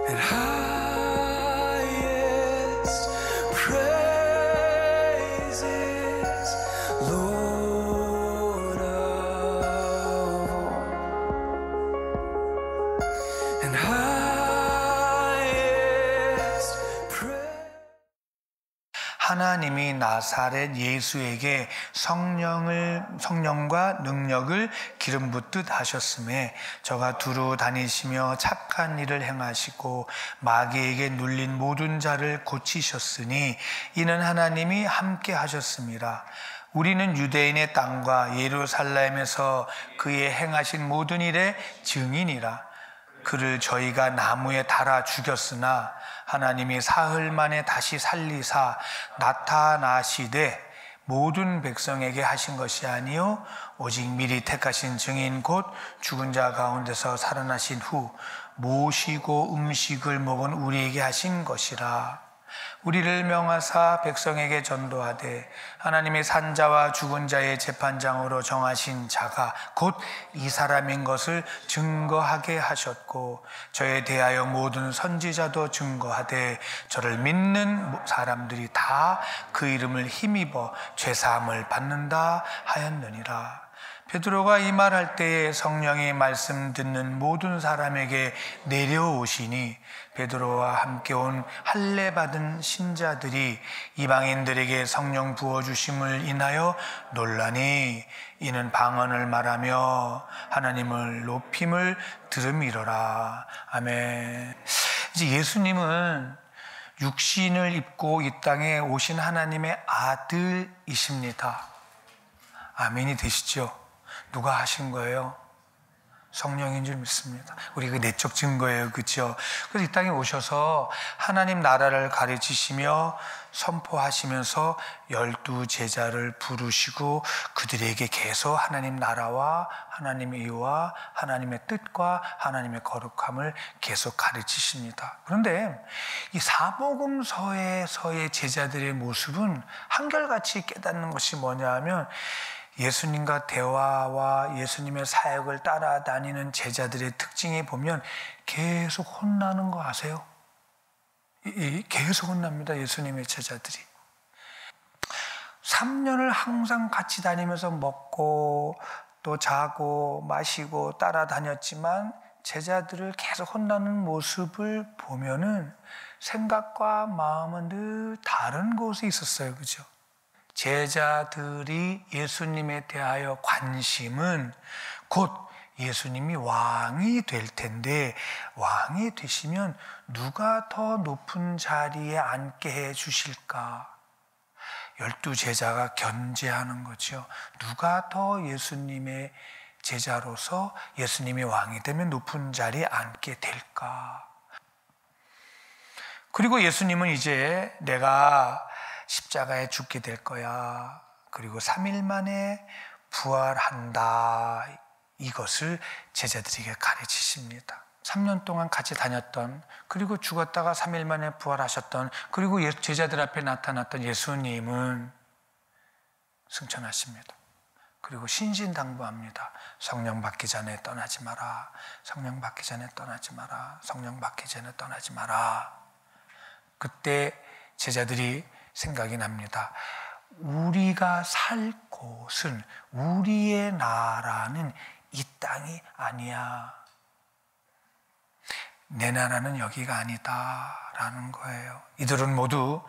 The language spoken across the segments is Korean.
and highest praises, Lord of all, and highest praise. 하나님이 나사렛 예수에게 성령과 능력을 기름 붓듯 하셨음에 저가 두루 다니시며 착한 일을 행하시고 마귀에게 눌린 모든 자를 고치셨으니 이는 하나님이 함께 하셨습니다. 우리는 유대인의 땅과 예루살렘에서 그의 행하신 모든 일의 증인이라. 그를 저희가 나무에 달아 죽였으나 하나님이 사흘 만에 다시 살리사 나타나시되 모든 백성에게 하신 것이 아니요 오직 미리 택하신 증인 곧 죽은 자 가운데서 살아나신 후 모시고 음식을 먹은 우리에게 하신 것이라. 우리를 명하사 백성에게 전도하되 하나님의 산자와 죽은 자의 재판장으로 정하신 자가 곧 이 사람인 것을 증거하게 하셨고 저에 대하여 모든 선지자도 증거하되 저를 믿는 사람들이 다 그 이름을 힘입어 죄사함을 받는다 하였느니라. 베드로가 이 말할 때에 성령이 말씀 듣는 모든 사람에게 내려오시니 베드로와 함께 온 할례 받은 신자들이 이방인들에게 성령 부어주심을 인하여 놀라니 이는 방언을 말하며 하나님을 높임을 들음이로라. 아멘. 이제 예수님은 육신을 입고 이 땅에 오신 하나님의 아들이십니다. 아멘이 되시죠? 누가 하신 거예요? 성령인 줄 믿습니다. 우리 그 내적 증거예요. 그렇죠? 그래서 이 땅에 오셔서 하나님 나라를 가르치시며 선포하시면서 12 제자를 부르시고 그들에게 계속 하나님 나라와 하나님의 이유와 하나님의 뜻과 하나님의 거룩함을 계속 가르치십니다. 그런데 이 사복음서에서의 제자들의 모습은 한결같이 깨닫는 것이 뭐냐 하면 예수님과 대화와 예수님의 사역을 따라다니는 제자들의 특징에 보면 계속 혼나는 거 아세요? 계속 혼납니다. 예수님의 제자들이 3년을 항상 같이 다니면서 먹고 또 자고 마시고 따라다녔지만 제자들을 계속 혼나는 모습을 보면은 생각과 마음은 늘 다른 곳에 있었어요. 그죠? 제자들이 예수님에 대하여 관심은 곧 예수님이 왕이 될 텐데 왕이 되시면 누가 더 높은 자리에 앉게 해 주실까? 12 제자가 견제하는 거죠. 누가 더 예수님의 제자로서 예수님이 왕이 되면 높은 자리에 앉게 될까? 그리고 예수님은 이제 내가 십자가에 죽게 될 거야. 그리고 3일 만에 부활한다. 이것을 제자들에게 가르치십니다. 3년 동안 같이 다녔던, 그리고 죽었다가 3일 만에 부활하셨던, 그리고 제자들 앞에 나타났던 예수님은 승천하십니다. 그리고 신신당부합니다. 성령 받기 전에 떠나지 마라. 성령 받기 전에 떠나지 마라. 성령 받기 전에 떠나지 마라. 그때 제자들이 생각이 납니다. 우리가 살 곳은, 우리의 나라는 이 땅이 아니야. 내 나라는 여기가 아니다 라는 거예요. 이들은 모두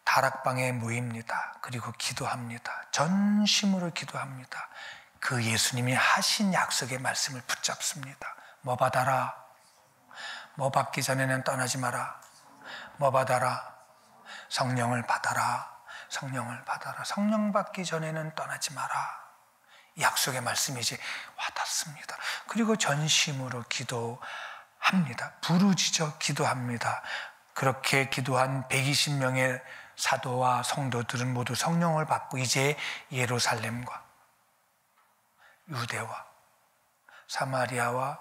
다락방에 모입니다. 그리고 기도합니다. 전심으로 기도합니다. 그 예수님이 하신 약속의 말씀을 붙잡습니다. 뭐 받아라? 뭐 받기 전에는 떠나지 마라. 뭐 받아라? 성령을 받아라. 성령을 받아라. 성령 받기 전에는 떠나지 마라. 약속의 말씀이 이제 와닿습니다. 그리고 전심으로 기도합니다. 부르짖어 기도합니다. 그렇게 기도한 120명의 사도와 성도들은 모두 성령을 받고 이제 예루살렘과 유대와 사마리아와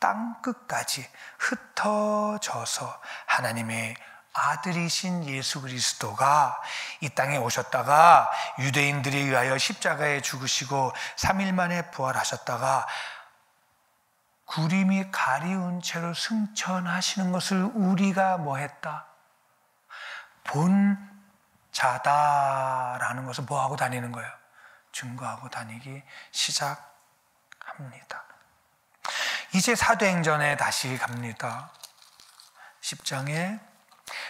땅끝까지 흩어져서 하나님의 아들이신 예수 그리스도가 이 땅에 오셨다가 유대인들에 의하여 십자가에 죽으시고 3일 만에 부활하셨다가 구름이 가리운 채로 승천하시는 것을 우리가 뭐 했다? 본 자다라는 것을 뭐 하고 다니는 거예요? 증거하고 다니기 시작합니다. 이제 사도행전에 다시 갑니다. 10장에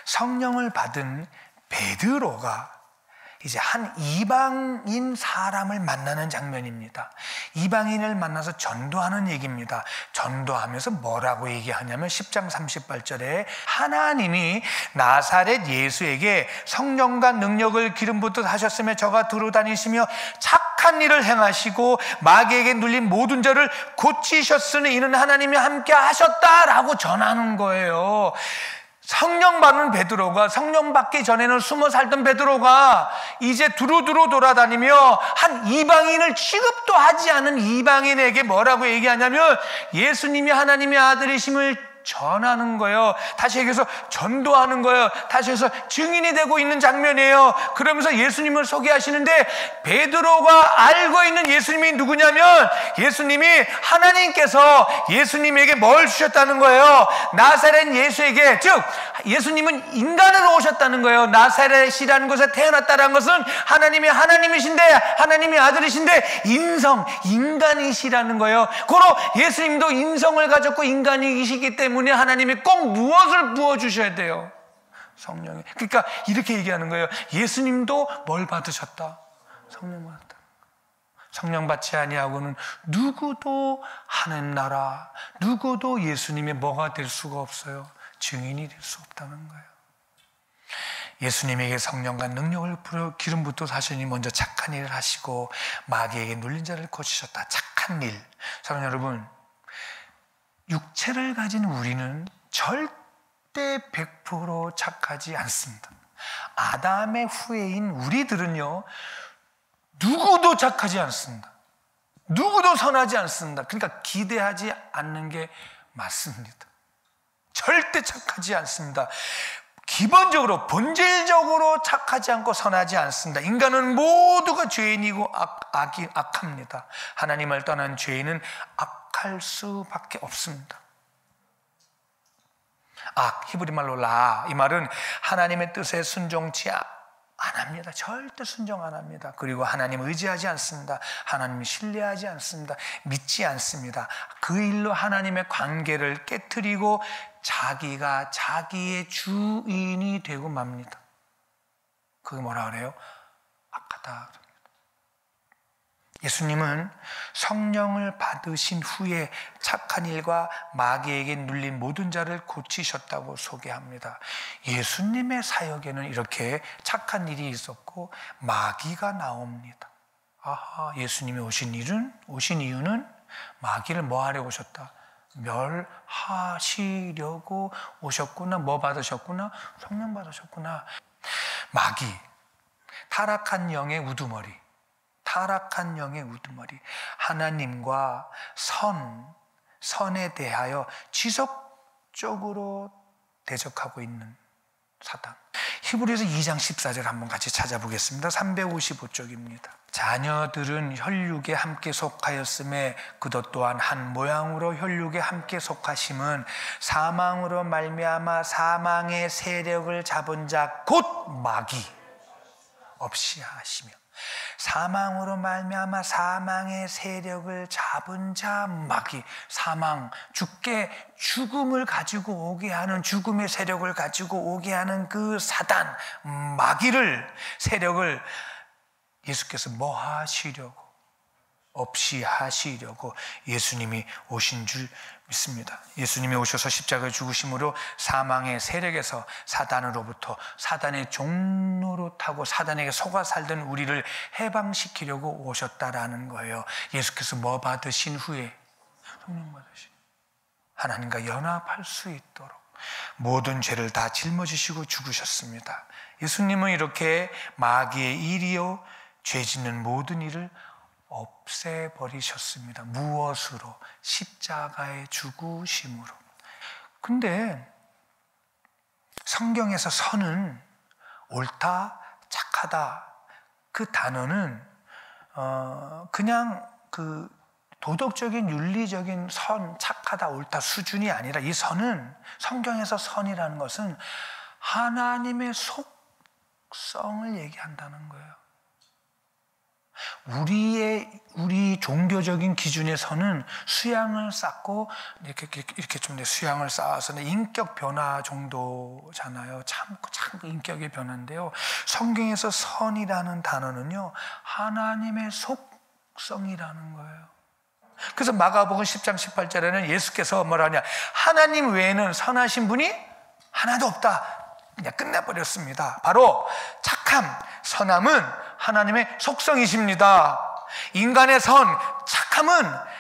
성령을 받은 베드로가 이제 한 이방인 사람을 만나는 장면입니다. 이방인을 만나서 전도하는 얘기입니다. 전도하면서 뭐라고 얘기하냐면 10장 38절에 하나님이 나사렛 예수에게 성령과 능력을 기름 붓듯 하셨으며 저가 두루 다니시며 착한 일을 행하시고 마귀에게 눌린 모든 자를 고치셨으니 이는 하나님이 함께 하셨다라고 전하는 거예요. 성령 받는 베드로가, 성령 받기 전에는 숨어 살던 베드로가 이제 두루두루 돌아다니며 한 이방인을 취급도 하지 않은 이방인에게 뭐라고 얘기하냐면 예수님이 하나님의 아들이심을 전하는 거예요. 다시 얘기해서 전도하는 거예요. 다시 해서 증인이 되고 있는 장면이에요. 그러면서 예수님을 소개하시는데 베드로가 알고 있는 예수님이 누구냐면 예수님이 하나님께서 예수님에게 뭘 주셨다는 거예요. 나사렛 예수에게, 즉 예수님은 인간으로 오셨다는 거예요. 나사렛이라는 곳에 태어났다는 것은 하나님이 하나님이신데, 하나님의 아들이신데 인간이시라는 거예요. 고로 예수님도 인성을 가졌고 인간이시기 때문에 하나님이 꼭 무엇을 부어주셔야 돼요? 성령이. 그러니까 이렇게 얘기하는 거예요. 예수님도 뭘 받으셨다? 성령 받았다. 성령 받지 아니하고는 누구도 하는 나라, 누구도 예수님의 뭐가 될 수가 없어요. 증인이 될 수 없다는 거예요. 예수님에게 성령과 능력을 부어 기름 붓듯 하시니 먼저 착한 일을 하시고 마귀에게 눌린 자를 고치셨다. 착한 일. 사랑하는 여러분, 육체를 가진 우리는 절대 100% 착하지 않습니다. 아담의 후예인 우리들은요, 누구도 착하지 않습니다. 누구도 선하지 않습니다. 그러니까 기대하지 않는 게 맞습니다. 절대 착하지 않습니다. 기본적으로 본질적으로 착하지 않고 선하지 않습니다. 인간은 모두가 죄인이고 악합니다. 하나님을 떠난 죄인은 악할 수밖에 없습니다. 히브리 말로 라, 이 말은 하나님의 뜻에 순종치 안 합니다. 절대 순종 안 합니다. 그리고 하나님 의지하지 않습니다. 하나님 신뢰하지 않습니다. 믿지 않습니다. 그 일로 하나님의 관계를 깨트리고 자기가 자기의 주인이 되고 맙니다. 그게 뭐라 그래요? 악하다. 예수님은 성령을 받으신 후에 착한 일과 마귀에게 눌린 모든 자를 고치셨다고 소개합니다. 예수님의 사역에는 이렇게 착한 일이 있었고 마귀가 나옵니다. 예수님이 오신 이유는 마귀를 뭐 하려고 오셨다? 멸하시려고 오셨구나. 뭐 받으셨구나? 성령 받으셨구나. 마귀, 타락한 영의 우두머리. 하나님과 선에 대하여 지속적으로 대적하고 있는 사단. 히브리서 2장 14절 한번 같이 찾아보겠습니다. 355쪽입니다. 자녀들은 혈육에 함께 속하였음에 그것 또한 한 모양으로 혈육에 함께 속하심은 사망으로 말미암아 사망의 세력을 잡은 자 곧 마귀 없이 하시며, 사망으로 말미암아 사망의 세력을 잡은 자 마귀. 사망, 죽음을 가지고 오게 하는, 죽음의 세력을 가지고 오게 하는 그 사단 세력을 예수께서 뭐 하시려고? 없이 하시려고 예수님이 오신 줄 믿습니다. 예수님이 오셔서 십자가에 죽으심으로 사망의 세력에서, 사단으로부터, 사단의 종로로 타고 사단에게 속아 살던 우리를 해방시키려고 오셨다라는 거예요. 예수께서 뭐 받으신 후에? 성령 받으신, 하나님과 연합할 수 있도록 모든 죄를 다 짊어지시고 죽으셨습니다. 예수님은 이렇게 마귀의 일이요 죄 짓는 모든 일을 없애버리셨습니다. 무엇으로? 십자가의 죽으심으로. 근데 성경에서 선은 옳다, 착하다, 그 단어는 그냥 도덕적인 윤리적인 선, 착하다, 옳다 수준이 아니라 이 선은, 성경에서 선이라는 것은 하나님의 속성을 얘기한다는 거예요. 우리 종교적인 기준의 선은 수양을 쌓고 이렇게 좀 수양을 쌓아서 인격 변화 정도잖아요. 참고 인격의 변화인데요. 성경에서 선이라는 단어는요, 하나님의 속성이라는 거예요. 그래서 마가복음 10장 18절에는 예수께서 뭐라냐, 하나님 외에는 선하신 분이 하나도 없다, 그냥 끝내버렸습니다. 바로 착함, 선함은 하나님의 속성이십니다. 인간의 선, 착함은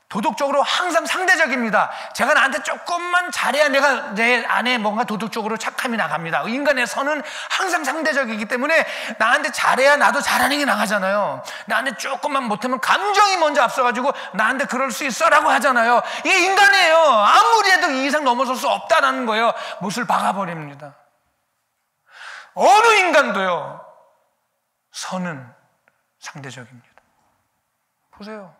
도덕적으로 항상 상대적입니다. 제가 나한테 조금만 잘해야 내가 내 안에 뭔가 도덕적으로 착함이 나갑니다. 인간의 선은 항상 상대적이기 때문에 나한테 잘해야 나도 잘하는 게 나가잖아요. 나한테 조금만 못하면 감정이 먼저 앞서가지고 나한테 그럴 수 있어라고 하잖아요. 이게 인간이에요. 아무리 해도 이 이상 넘어설 수 없다는 거예요. 못을 박아버립니다. 어느 인간도요, 선은 상대적입니다. 보세요.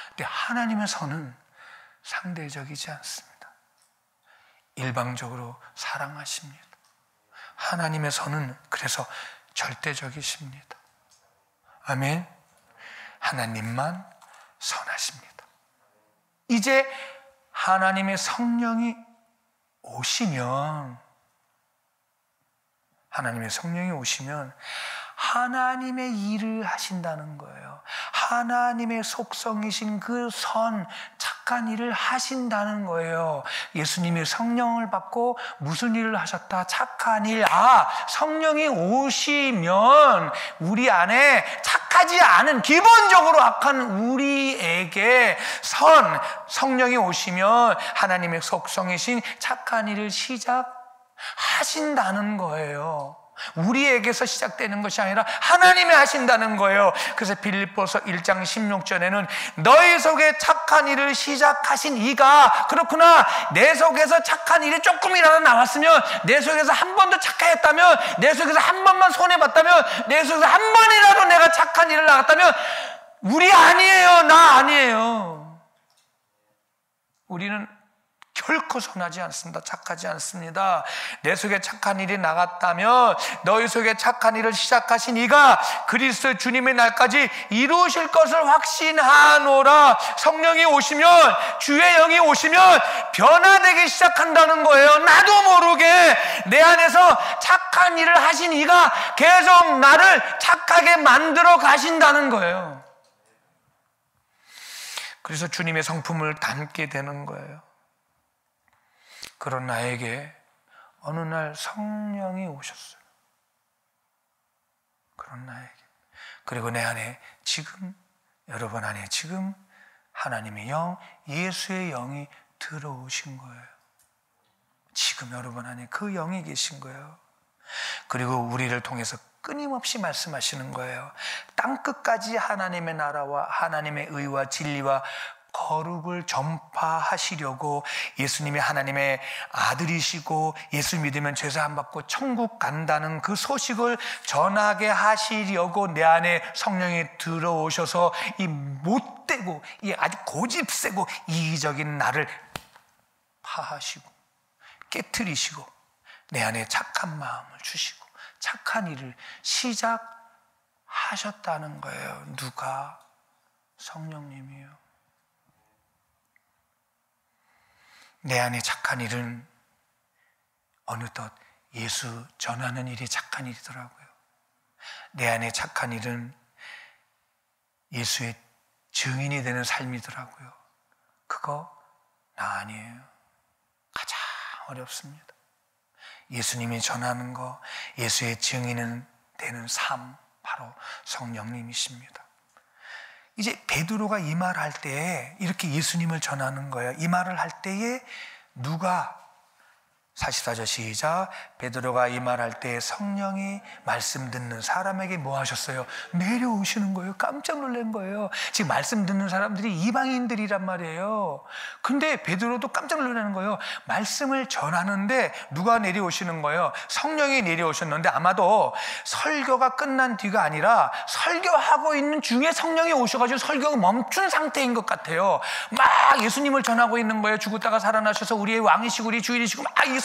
근데 하나님의 선은 상대적이지 않습니다. 일방적으로 사랑하십니다. 하나님의 선은 그래서 절대적이십니다. 아멘. 하나님만 선하십니다. 이제 하나님의 성령이 오시면, 하나님의 일을 하신다는 거예요. 하나님의 속성이신 그 선, 착한 일을 하신다는 거예요. 예수님이 성령을 받고 무슨 일을 하셨다? 착한 일. 성령이 오시면 우리 안에 착하지 않은, 기본적으로 악한 우리에게 성령이 오시면 하나님의 속성이신 착한 일을 시작하신다는 거예요. 우리에게서 시작되는 것이 아니라 하나님이 하신다는 거예요. 그래서 빌립보서 1장 16절에는 너희 속에 착한 일을 시작하신 이가, 그렇구나, 내 속에서 착한 일이 조금이라도 나왔으면, 내 속에서 한 번도 착하였다면, 내 속에서 한 번만 손해봤다면, 내 속에서 한 번이라도 내가 착한 일을 나갔다면 우리 아니에요. 나 아니에요. 우리는 결코 선하지 않습니다. 착하지 않습니다. 내 속에 착한 일이 나갔다면 너희 속에 착한 일을 시작하신 이가 그리스도 주님의 날까지 이루실 것을 확신하노라. 성령이 오시면, 주의 영이 오시면 변화되기 시작한다는 거예요. 나도 모르게 내 안에서 착한 일을 하신 이가 계속 나를 착하게 만들어 가신다는 거예요. 그래서 주님의 성품을 담게 되는 거예요. 그런 나에게 어느 날 성령이 오셨어요. 그런 나에게. 그리고 내 안에 지금, 여러분 안에 지금 하나님의 영, 예수의 영이 들어오신 거예요. 지금 여러분 안에 그 영이 계신 거예요. 그리고 우리를 통해서 끊임없이 말씀하시는 거예요. 땅끝까지 하나님의 나라와 하나님의 의와 진리와 거룩을 전파하시려고, 예수님이 하나님의 아들이시고 예수 믿으면 죄사함 받고 천국 간다는 그 소식을 전하게 하시려고 내 안에 성령이 들어오셔서 이 못되고 이 아주 고집세고 이기적인 나를 파하시고 깨트리시고 내 안에 착한 마음을 주시고 착한 일을 시작하셨다는 거예요. 누가? 성령님이요. 내 안에 착한 일은 어느덧 예수 전하는 일이 착한 일이더라고요. 내 안에 착한 일은 예수의 증인이 되는 삶이더라고요. 그거 나 아니에요. 가장 어렵습니다. 예수님이 전하는 거, 예수의 증인은 되는 삶, 바로 성령님이십니다. 이제 베드로가 이 말을 할 때에, 이렇게 예수님을 전하는 거예요. 이 말을 할 때에 누가 44절 시작. 베드로가 이 말할 때 성령이 말씀 듣는 사람에게 뭐 하셨어요? 내려오시는 거예요. 깜짝 놀란 거예요. 지금 말씀 듣는 사람들이 이방인들이란 말이에요. 근데 베드로도 깜짝 놀라는 거예요. 말씀을 전하는데 누가 내려오시는 거예요? 성령이 내려오셨는데 아마도 설교가 끝난 뒤가 아니라 설교하고 있는 중에 성령이 오셔가지고 설교가 멈춘 상태인 것 같아요. 막 예수님을 전하고 있는 거예요. 죽었다가 살아나셔서 우리의 왕이시고 우리 주인이시고 막 이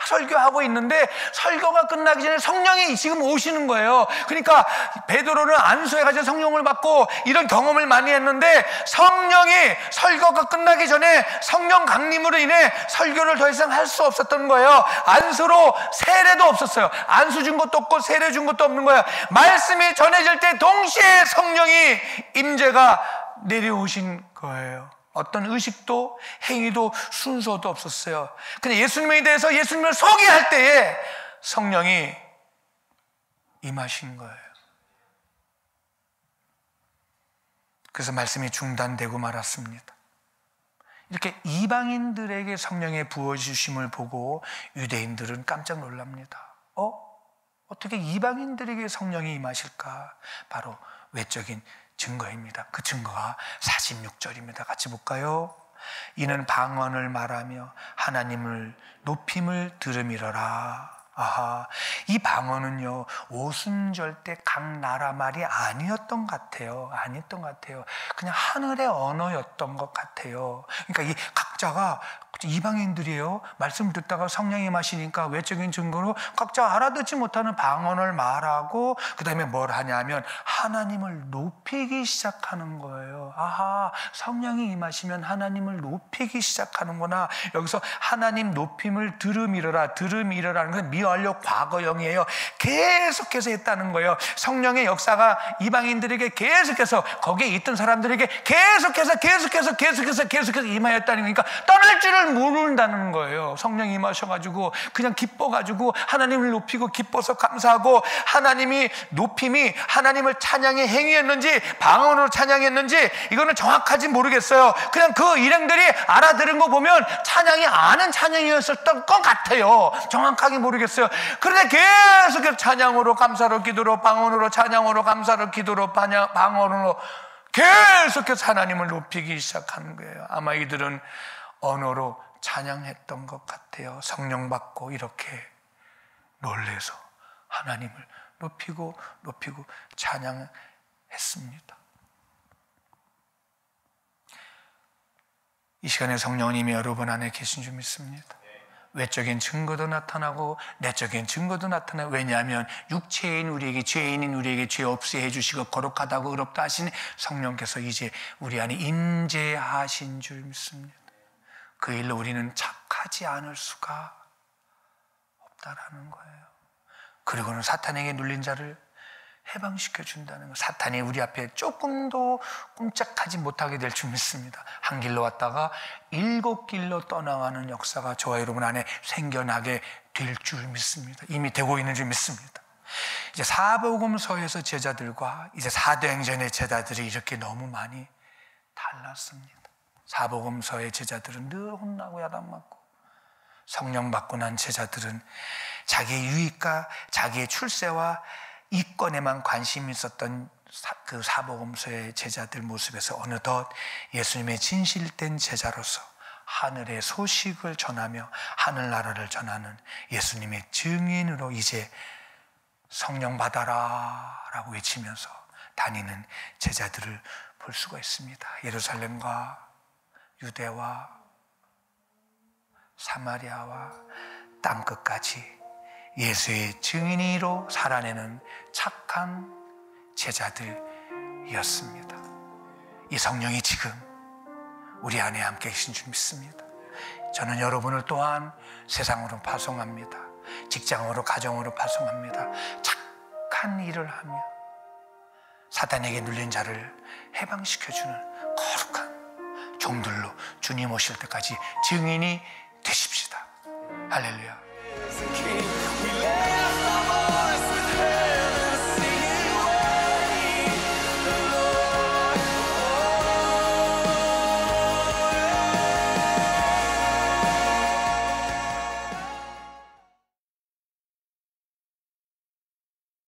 설교하고 있는데 설교가 끝나기 전에 성령이 지금 오시는 거예요. 그러니까 베드로는 안수해 가지고 성령을 받고 이런 경험을 많이 했는데 성령이 설교가 끝나기 전에 성령 강림으로 인해 설교를 더 이상 할 수 없었던 거예요. 안수로 세례도 없었어요. 안수 준 것도 없고 세례 준 것도 없는 거예요. 말씀이 전해질 때 동시에 성령이 임재가 내려오신 거예요. 어떤 의식도 행위도 순서도 없었어요. 근데 예수님에 대해서 예수님을 소개할 때에 성령이 임하신 거예요. 그래서 말씀이 중단되고 말았습니다. 이렇게 이방인들에게 성령의 부어주심을 보고 유대인들은 깜짝 놀랍니다. 어떻게 이방인들에게 성령이 임하실까? 바로 외적인 증거입니다. 그 증거가 46절입니다. 같이 볼까요? 이는 방언을 말하며 하나님을 높임을 들음이러라. 아하, 이 방언은요 오순절 때 각 나라 말이 아니었던 것 같아요. 아니었던 것 같아요. 그냥 하늘의 언어였던 것 같아요. 그러니까 이 각자가 이방인들이에요. 말씀 듣다가 성령이 임하시니까 외적인 증거로 각자 알아듣지 못하는 방언을 말하고 그 다음에 뭘 하냐면 하나님을 높이기 시작하는 거예요. 아하, 성령이 임하시면 하나님을 높이기 시작하는구나. 여기서 하나님 높임을 들음이러라. 들음이러라는 건 미완료 과거형이에요. 계속해서 했다는 거예요. 성령의 역사가 이방인들에게 계속해서 거기에 있던 사람들에게 계속해서 임하였다는 거니까 떠날 줄을 모른다는 거예요. 성령이 임하셔가지고 그냥 기뻐가지고 하나님을 높이고 기뻐서 감사하고 하나님이 높임이 하나님을 찬양의 행위였는지 방언으로 찬양했는지 이거는 정확하지 모르겠어요. 그냥 그 일행들이 알아들은 거 보면 찬양이 아는 찬양이었던 것 같아요. 정확하게 모르겠어요. 그런데 계속 찬양으로 감사로 기도로 방언으로 찬양으로 감사로 기도로 방언으로 계속해서 하나님을 높이기 시작하는 거예요. 아마 이들은 언어로 찬양했던 것 같아요. 성령 받고 이렇게 놀래서 하나님을 높이고 찬양했습니다. 이 시간에 성령님이 여러분 안에 계신 줄 믿습니다. 외적인 증거도 나타나고 내적인 증거도 나타나요. 왜냐하면 육체인 우리에게 죄인인 우리에게 죄 없게 해주시고 거룩하다고 의롭다 하신 성령께서 이제 우리 안에 임재하신 줄 믿습니다. 그 일로 우리는 착하지 않을 수가 없다라는 거예요. 그리고는 사탄에게 눌린 자를 해방시켜 준다는 거. 사탄이 우리 앞에 조금도 꼼짝하지 못하게 될 줄 믿습니다. 한 길로 왔다가 7길로 떠나가는 역사가 저와 여러분 안에 생겨나게 될 줄 믿습니다. 이미 되고 있는 줄 믿습니다. 이제 사복음서에서 제자들과 이제 사도행전의 제자들이 이렇게 너무 많이 달랐습니다. 사복음서의 제자들은 늘 혼나고 야단맞고, 성령 받고 난 제자들은 자기의 유익과 자기의 출세와 이권에만 관심이 있었던 그 사복음서의 제자들 모습에서 어느덧 예수님의 진실된 제자로서 하늘의 소식을 전하며 하늘나라를 전하는 예수님의 증인으로 이제 성령 받아라 라고 외치면서 다니는 제자들을 볼 수가 있습니다. 예루살렘과 유대와 사마리아와 땅끝까지 예수의 증인으로 살아내는 착한 제자들이었습니다. 이 성령이 지금 우리 안에 함께 계신 줄 믿습니다. 저는 여러분을 또한 세상으로 파송합니다. 직장으로 가정으로 파송합니다. 착한 일을 하며 사탄에게 눌린 자를 해방시켜주는 거룩한 종들로 주님 오실 때까지 증인이 되십시다. 할렐루야.